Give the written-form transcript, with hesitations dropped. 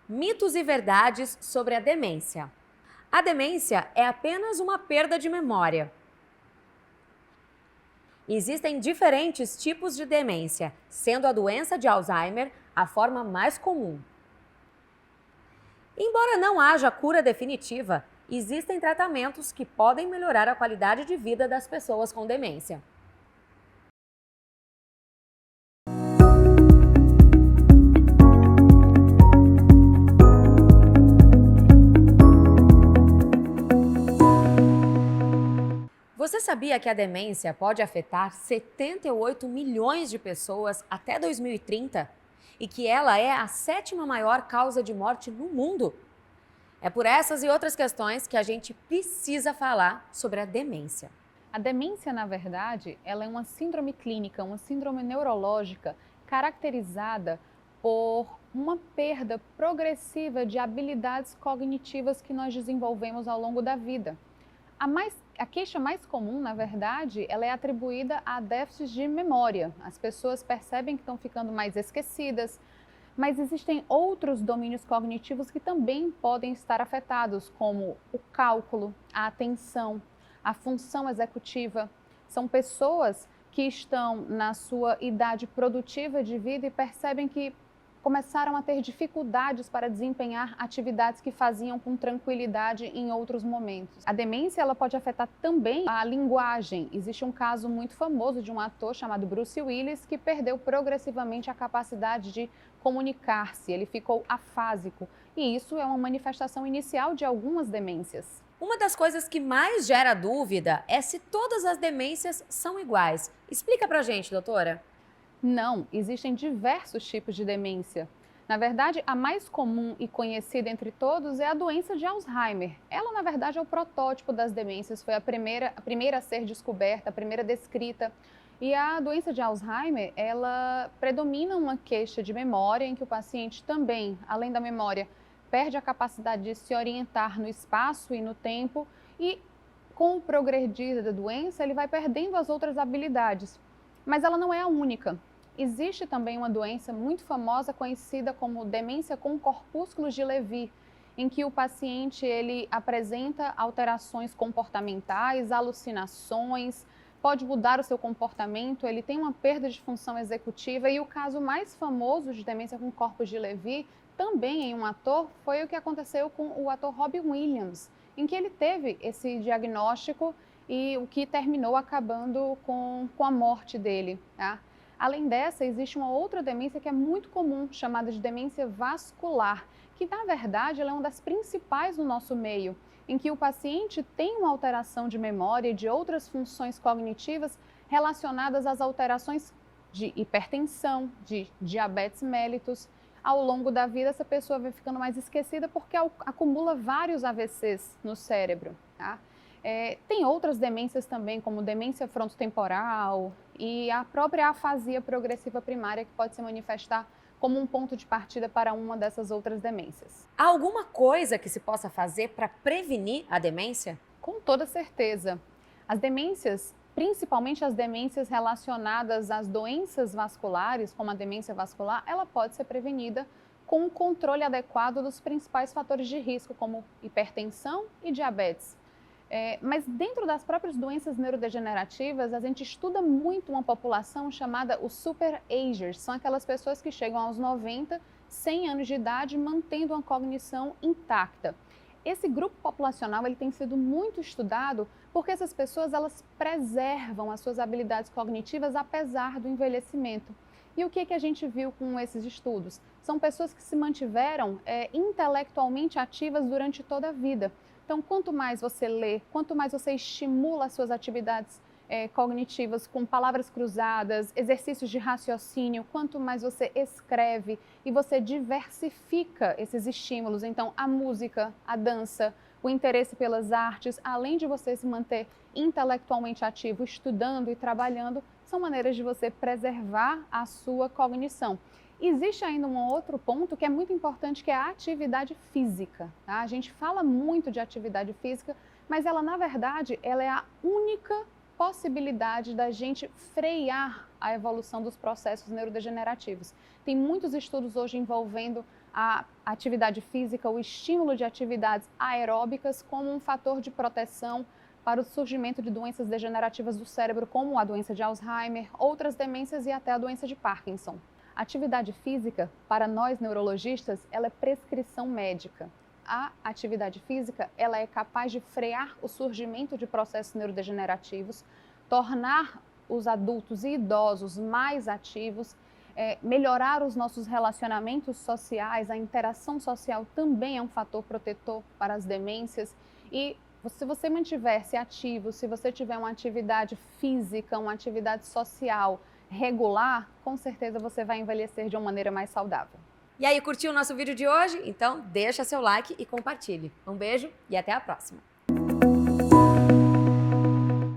Mitos e verdades sobre a demência. A demência é apenas uma perda de memória. Existem diferentes tipos de demência, sendo a doença de Alzheimer a forma mais comum. Embora não haja cura definitiva, existem tratamentos que podem melhorar a qualidade de vida das pessoas com demência. Você sabia que a demência pode afetar 78 milhões de pessoas até 2030 e que ela é a sétima maior causa de morte no mundo? É por essas e outras questões que a gente precisa falar sobre a demência. A demência, na verdade, ela é uma síndrome clínica, uma síndrome neurológica caracterizada por uma perda progressiva de habilidades cognitivas que nós desenvolvemos ao longo da vida. A queixa mais comum, na verdade, ela é atribuída a déficits de memória. As pessoas percebem que estão ficando mais esquecidas, mas existem outros domínios cognitivos que também podem estar afetados, como o cálculo, a atenção, a função executiva. São pessoas que estão na sua idade produtiva de vida e percebem que começaram a ter dificuldades para desempenhar atividades que faziam com tranquilidade em outros momentos. A demência ela pode afetar também a linguagem. Existe um caso muito famoso de um ator chamado Bruce Willis que perdeu progressivamente a capacidade de comunicar-se, ele ficou afásico. E isso é uma manifestação inicial de algumas demências. Uma das coisas que mais gera dúvida é se todas as demências são iguais. Explica pra gente, doutora. Não, existem diversos tipos de demência. Na verdade, a mais comum e conhecida entre todos é a doença de Alzheimer. Ela, na verdade, é o protótipo das demências, foi a primeira a ser descoberta, a primeira descrita. E a doença de Alzheimer, ela predomina uma queixa de memória em que o paciente também, além da memória, perde a capacidade de se orientar no espaço e no tempo e, com o progredir da doença, ele vai perdendo as outras habilidades. Mas ela não é a única. Existe também uma doença muito famosa conhecida como demência com corpúsculos de Lewy, em que o paciente ele apresenta alterações comportamentais, alucinações, pode mudar o seu comportamento, ele tem uma perda de função executiva e o caso mais famoso de demência com corpos de Lewy, também em um ator, foi o que aconteceu com o ator Robin Williams, em que ele teve esse diagnóstico e o que terminou acabando com a morte dele, tá? Além dessa, existe uma outra demência que é muito comum, chamada de demência vascular, que na verdade ela é uma das principais no nosso meio, em que o paciente tem uma alteração de memória e de outras funções cognitivas relacionadas às alterações de hipertensão, de diabetes mellitus. Ao longo da vida, essa pessoa vai ficando mais esquecida porque acumula vários AVCs no cérebro, tá? Tem outras demências também, como demência frontotemporal e a própria afasia progressiva primária, que pode se manifestar como um ponto de partida para uma dessas outras demências. Há alguma coisa que se possa fazer para prevenir a demência? Com toda certeza. As demências, principalmente as demências relacionadas às doenças vasculares, como a demência vascular, ela pode ser prevenida com um controle adequado dos principais fatores de risco, como hipertensão e diabetes. Mas dentro das próprias doenças neurodegenerativas, a gente estuda muito uma população chamada os super-agers. São aquelas pessoas que chegam aos 90, 100 anos de idade, mantendo uma cognição intacta. Esse grupo populacional ele tem sido muito estudado porque essas pessoas elas preservam as suas habilidades cognitivas apesar do envelhecimento. E o que a gente viu com esses estudos? São pessoas que se mantiveram intelectualmente ativas durante toda a vida. Então, quanto mais você lê, quanto mais você estimula as suas atividades cognitivas com palavras cruzadas, exercícios de raciocínio, quanto mais você escreve e você diversifica esses estímulos. Então, a música, a dança, o interesse pelas artes, além de você se manter intelectualmente ativo, estudando e trabalhando, são maneiras de você preservar a sua cognição. Existe ainda um outro ponto que é muito importante, que é a atividade física, tá? A gente fala muito de atividade física, mas ela, na verdade, ela é a única possibilidade da gente frear a evolução dos processos neurodegenerativos. Tem muitos estudos hoje envolvendo a atividade física, o estímulo de atividades aeróbicas como um fator de proteção para o surgimento de doenças degenerativas do cérebro, como a doença de Alzheimer, outras demências e até a doença de Parkinson. A atividade física, para nós neurologistas, ela é prescrição médica. A atividade física, ela é capaz de frear o surgimento de processos neurodegenerativos, tornar os adultos e idosos mais ativos, melhorar os nossos relacionamentos sociais, a interação social também é um fator protetor para as demências. E se você mantiver-se ativo, se você tiver uma atividade física, uma atividade social regular, com certeza você vai envelhecer de uma maneira mais saudável. E aí, curtiu o nosso vídeo de hoje? Então deixa seu like e compartilhe. Um beijo e até a próxima!